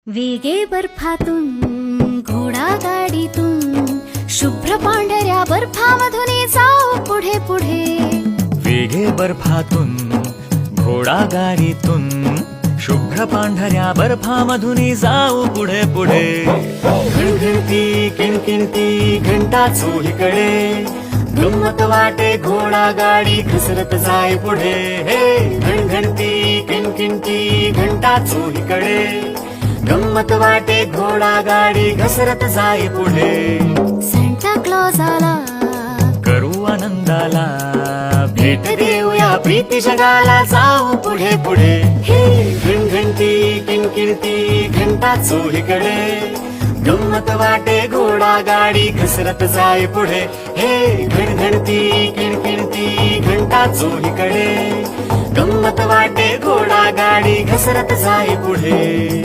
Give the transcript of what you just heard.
वेगे बर्फातून घोडा गाडीतून शुभ्र पांढऱ्या बर्फामधून जाऊ पुढे पुढे. वेगे बर्फातून घोडा गाडीतून शुभ्र पांढऱ्या बर्फामधून जाऊ पुढे पुढे. घणघणती किणकिणती घंटा चोहीकडे गंमत वाटे घोडा गाडी घसरत जाय पुढे. हे घणघणती किणकिणती घंटा चोहीकडे गंमत वाटे घोडा गाडी घसरत जाय पुढे. सांता क्लॉज आला करू आनंदाला भेट देऊया प्रीती जगाला जाऊ पुढे पुढे. हे घणघणती किणकिणती घंटा चोहीकडे गंमत वाटे घोडा गाडी घसरत जाय पुढे. हे घणघणती किणकिणती घंटा चोहीकडे गंमत वाटे घोडा गाडी घसरत जाय पुढे.